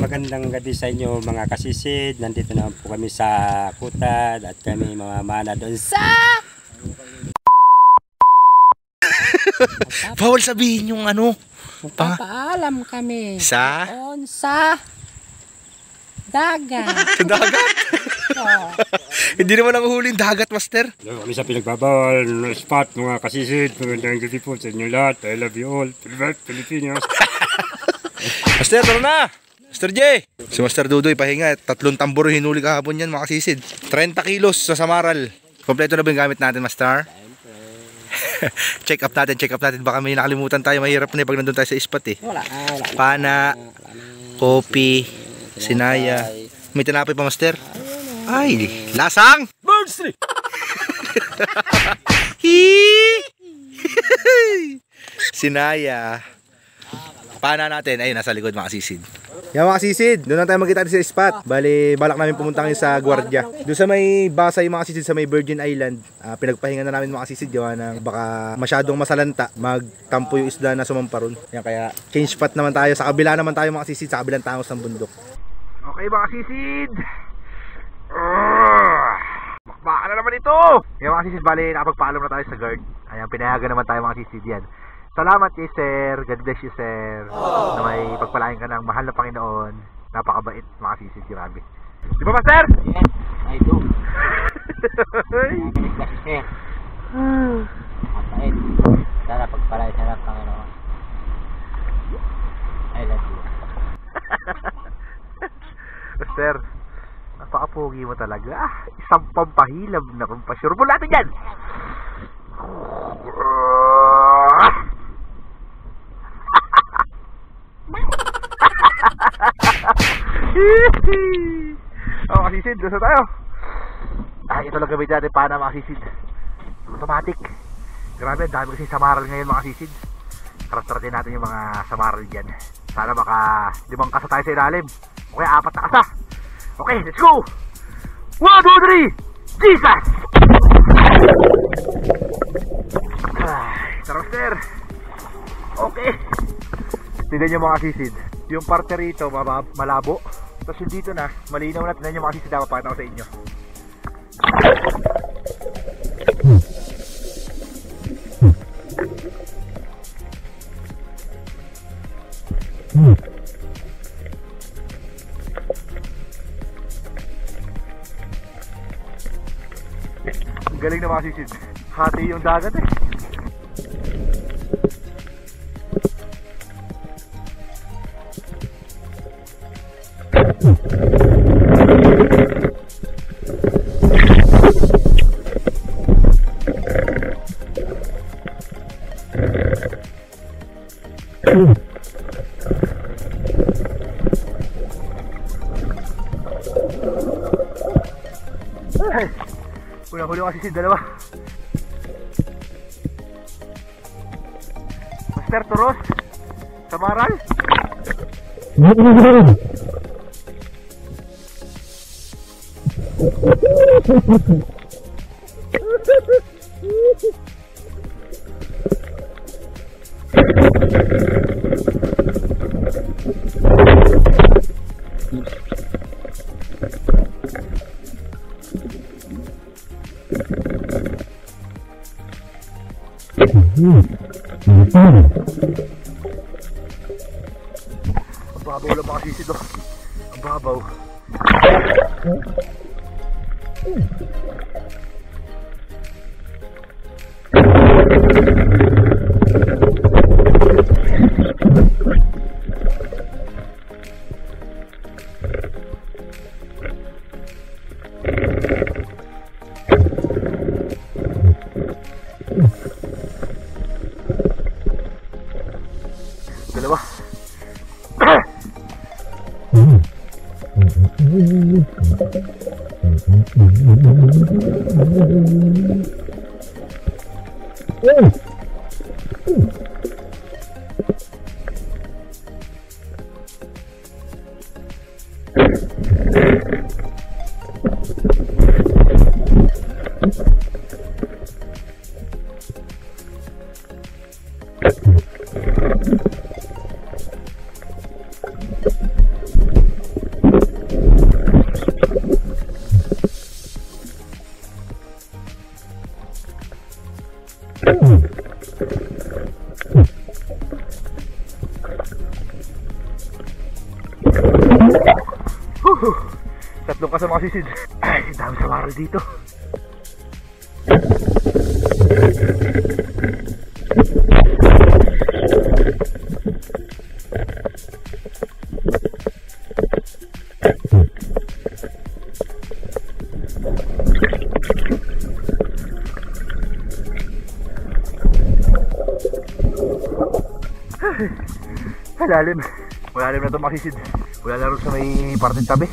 Magandang gabi sa inyo mga kasisid. Nandito na po kami sa Kutad at kami mamamana doon sa bawal sabihin yung ano. Papaalam kami Sa? doon sa dagat. Sa dagat? Oh. Hindi naman ang huling dagat, master. kami sa pinagbabawal na spot mga kasisid. Magandang gabi po sa inyo lahat. I love you all. Pilipinas. Master, tara na! Master J! Si Master Dudoy, pahinga. 3 tambor hinuli kahapon yan, mga kasisid. 30 kilos sa Samaral. Kompleto na ba yung gamit natin, Master? check up natin. Baka may nakalimutan tayo. Mahirap na pag nandun tayo sa spot eh. Wala. Pana, kopi, sinaya. May tinapay pa, Master? Ay, lasang! Birds tree! Sinaya. Pana natin, ayun, nasa likod mga kasisid. Yan mga kasisid, doon na tayo magkita sa spot. Bali, balak namin pumunta ngayon sa Guardia. Doon sa may Basay mga kasisid, sa may Virgin Island. Pinagpahinga na namin mga kasisid, gawa ng baka masyadong masalanta, magtampo yung isda na sumamparon. Yan kaya, change spot naman tayo. Sa kabila naman tayo mga kasisid, sa kabilang tangos ng bundok. Okay mga kasisid. Makbaka na naman ito. Yan mga kasisid, bali, nakapagpaalam na tayo sa guard. Ayan, pinayagan naman tayo mga kasisid yan. Salamat kay Sir, God bless you Sir. Na may pagpalain ka ng mahal na Panginoon. Napakabait mga sisid, grabe. Di ba Master? Yes, I do. Nagalit kasi Sir. Mapait. Sana pagpalay sa ng Panginoon. I love you. Master, napakapogi mo talaga. Isang pampahilab na pampasyur mo natin yan. Mga kasisid, doon tayo. Ay, ito lang gawin natin para mga kasisid. Automatic. Grabe, dami kasi samaral ngayon mga kasisid. Karat-karatin natin yung mga samaral dyan. Sana maka 5 kasa tayo sa ilalim. Okay, 4 na kasa. Okay, let's go. 1, 2, 3. Jesus! Ay, tara Master. Okay. Tignan nyo mga kasisid. Yung parte rito malabo. Tapos yung dito na malinaw na. Tignan nyo mga kasisid. Mapakita ko sa inyo. Ang galing na mga kasisid. Hati yung dagat eh. Huli kasi si dalawa. Master Toros Samaral. Ang babaw lang mga sisid oh. Ang babaw. Dalawa. Tatlong kasama kasi ay, dami sa maro dito. Malalim. Malalim na ito makisid. Wala na rin sa may parteng tabi.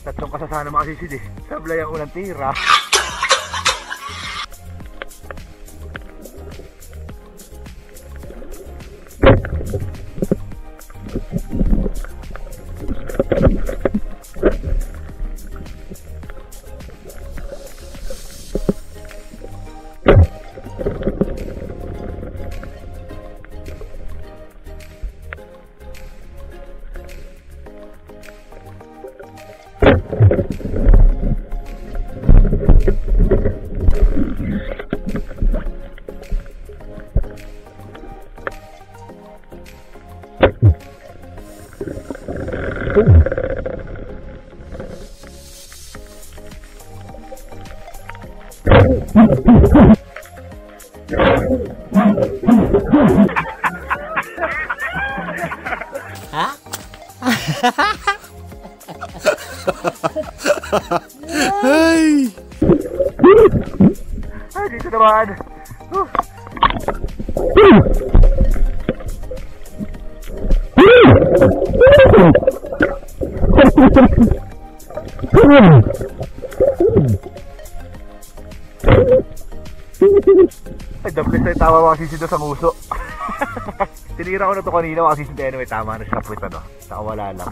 Tatlong kasasana makasisid eh. Sablay ang unang tira. Ay! Ay, dito naman. Ay, dablis na yung tama makasisid sa muso. Tinira ko na ito kanina makasisid anyway, tama na siya puwit ano. Saka wala lang.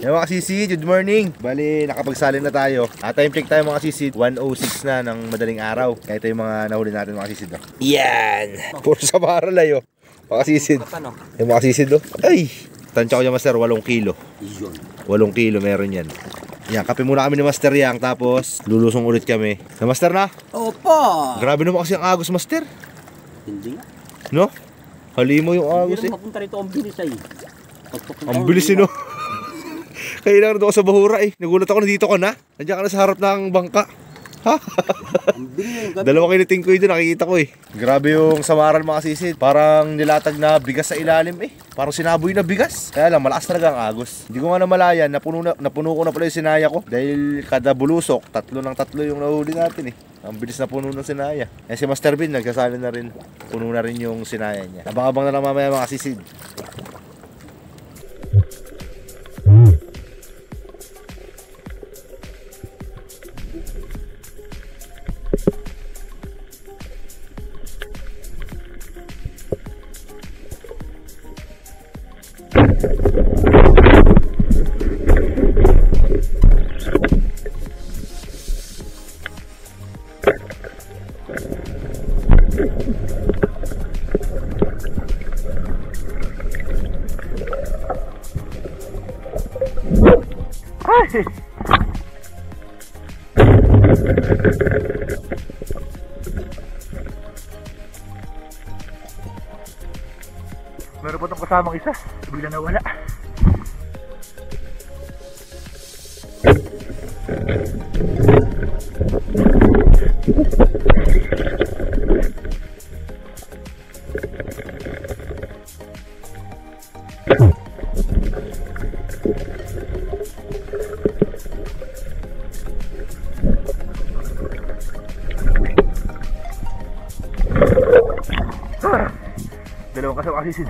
Yan mga kasisid, good morning. Bali, nakapagsalin na tayo. Time check tayo mga kasisid, 1:06 na ng madaling araw. Kaya ito yung mga nahuli natin mga kasisid. No? Yan! Puro sa maral ayo. Mga kasisid. Yung mga kasisid do. Ay! Tansya ko yung master, 8 kilo. 8 kilo meron yan. Yan, kape muna kami ni Master Yang. Tapos, lulusong ulit kami. Na Master na? Opo! Grabe naman kasi ang agos Master. Hindi nga. No? Halimo yung agos Hindi eh. mapunta rito ang bilis ay. Ang bilis eh no? Kailangan doon ako sa Bahura eh. Nagulat ako, nandito ka na. Nandiyan ka na sa harap ng bangka. Ha? Dalawa kiniting ko yun, nakikita ko eh. Grabe yung samaran mga sisid. Parang nilatag na bigas sa ilalim eh. Parang sinaboy na bigas. Kaya lang, malakas talaga ang agos. Hindi ko nga namalayan, napuno ko na pala yung sinaya ko. Dahil kada bulusok, 3 ng 3 yung nahuli natin eh. Ang bilis na puno ng sinaya. Eh si Master Bin, nagkasali na rin. Puno na rin yung sinaya niya. Abang-abang na lang mamaya mga sisid. Meron pa itong kasamang isa. Bigla nawala. Dalawang kasamang sisid.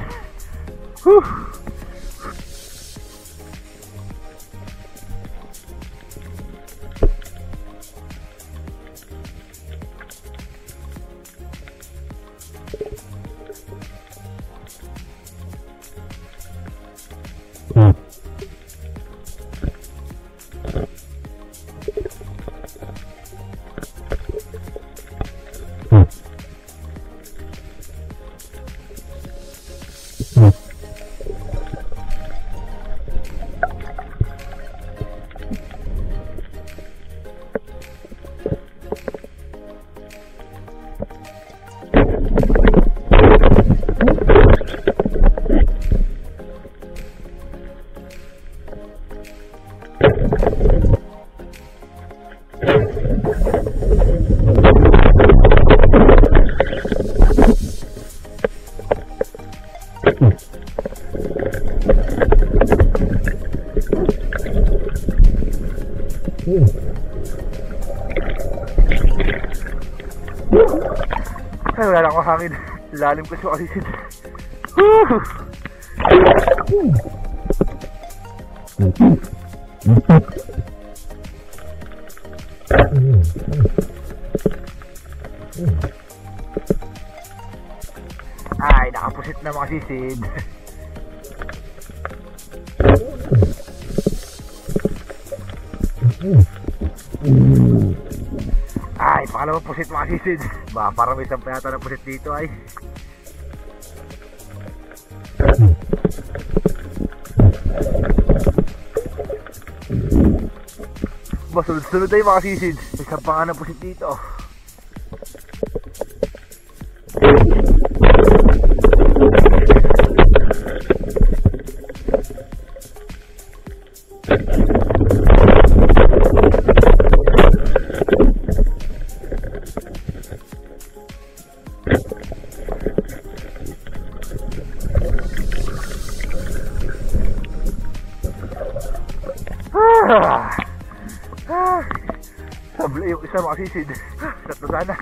Ay, wala lang ako hangin. Lalim kasi ako sisid. Ay, nakapusit na mga sisid. Ay, pangalawang pusit mga sisid. Ba, parang may isang payata ng pusit dito ay. Ba, sunod-sunod ay mga sisid. May isang pa nga ng pusit dito. Sabla yung isa mga sisid. Tatlo sana.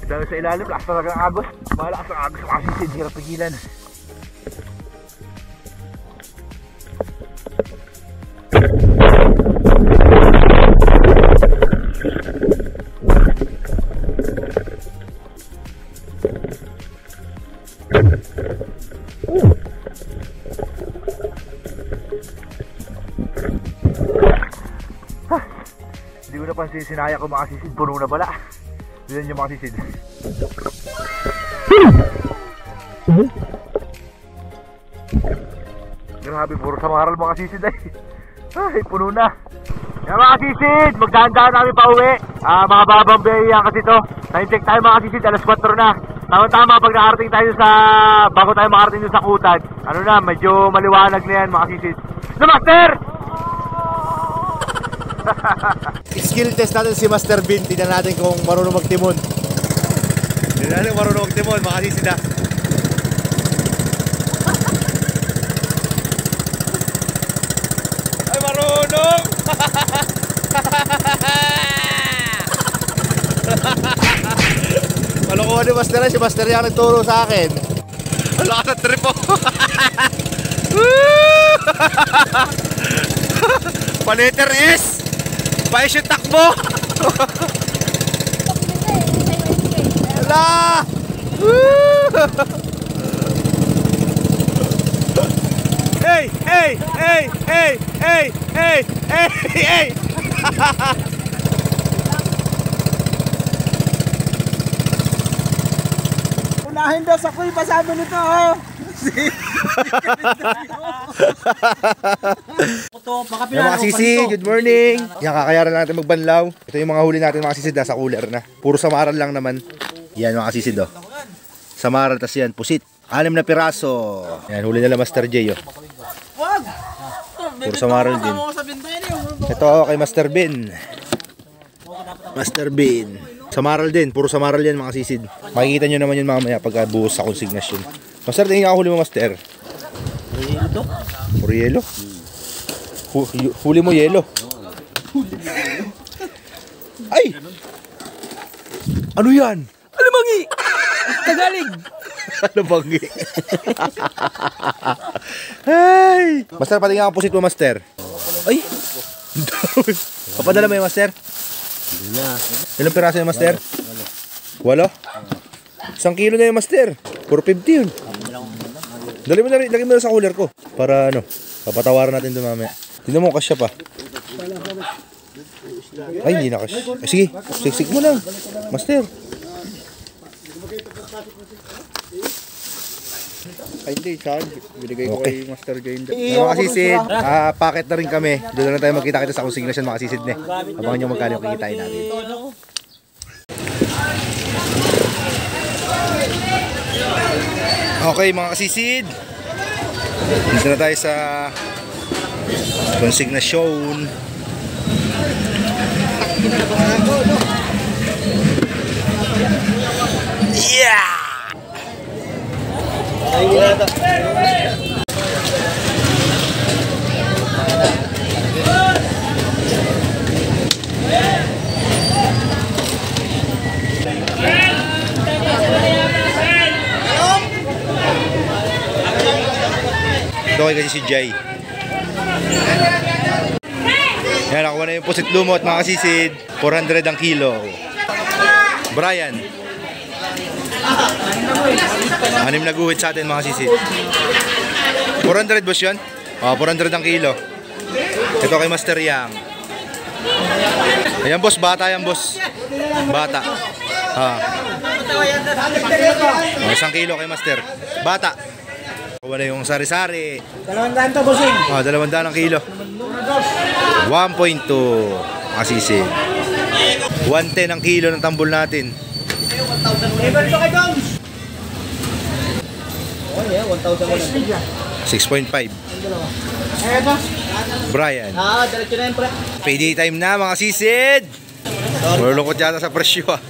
Dahil sa ilalim, lakas talaga ng agos. Malakas ang agos ng sisid, hirap pigilan. Hindi ko napansin, sinaya ko mga sisid, puno na pala. Yan yung mga sisid. Grabe, puro samaral mga sisid ay. Ay, puno na. Yan mga sisid, magdahan-dahan namin pa uwi. Mga babang beya kasi to. Time-check tayo mga sisid, alas 4 na. Tama-tama pag nakarating tayo sa, bago tayo makarating sa Kutad. Ano na, medyo maliwanag na yan mga sisid. No, Master! Skill test natin si Master Bin. Tingnan natin kung marunong magtimon. Tingnan natin kung marunong magtimon, mga sisid na. Ay, marunong! Kalokohan ni Master yan. Si Master yan nagturo sa akin. Wala ka sa trip po. Paneter S. Pais yung takbo. Wala. Hey, hey, hey, hey, hey, hey, hey, hey. Unahin daw sa kuy, pasabi nito, oh. Yan mga sisi, good morning. Yan, kakayaran lang natin magbanlaw. Ito yung mga huli natin mga sisid, nasa cooler na. Puro samaran lang naman. Yan mga sisid, oh. Samaran, tas yan, pusit. 6 na piraso. Yan, huli nila Master J, oh. Puro samaran din. Ito, oh, kay Master Ben. Master Ben. Samaral din, puro samaral yan mga sisid. Makikita nyo naman yun mamaya pagka buhos sa konsignasyon. Master, tingin ako huli mo, Master. Puro yelo? Huli mo yelo? Ay! Ano yan? Alamangi! Tagalog! Alamangi! Ay! Master, patingin ako pusit mo, Master. Ay! Papadala mo yung Master? Ilang piraso yung Master? 8? 1 kilo na yung Master. 450 yun. Dali mo na rin, lagay mo na sa cooler ko. Para ano, papatawaran natin doon mamaya. Tingnan mo, kasya pa. Ay, hindi na kasya. Sige, siksik mo lang, Master. Ay, hindi, saan? Binigay ko Okay. kay Master Jane. Mga kasisid, packet na rin kami. Doon na tayo magkita-kita sa consignation mga kasisid ne. Abangan nyo magkano yung kikitain natin. Okay mga kasisid, dito na tayo sa consignation. Yeah! Ito kay kasi si Jay. Yan, nakuha na yung pusit lumot mga kasisid. 400 ang kilo. Brian. 6 na guhit sa atin mga kasisid. 400 boss yun? 400 ang kilo. Ito kay Master Yang. Ayan boss, bata yan boss. Bata. 1 kilo kay Master. Bata. Wala yung sari-sari. 200 to, bossing. 200 ang kilo. 1.2 asisi. 110 ang kilo ng tambol natin. 6.5. Brian. Diretso na yun, pre. Payday time na mga sisid. Malulungkot yata sa presyo ah.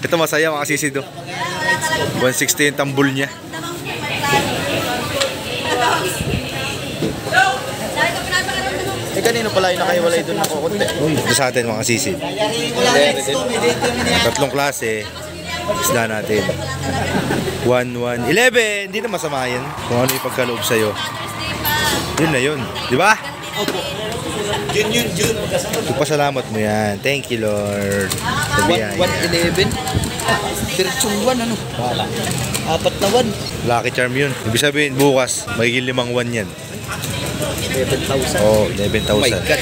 Ito masaya mga sisid oh. 160 yung tambol niya. Kanino pala yung nakahiwalay doon na kukunti? Ito sa atin mga sisid. 3 klase. Isda natin. 1, 1, 11. Hindi na masama yan. Kung ano yung pagkaloob sa'yo. Yun na yun. Di ba? Opo. Yun. Ipasalamat mo yan. Thank you, Lord. Sabihan. 111. Diretsong 1, ano? Wala. 4 na 1. Lucky charm yun. Ibig sabihin, bukas, magiging 5 1 yan. 11,000. Oh, 11,000. Oh my God.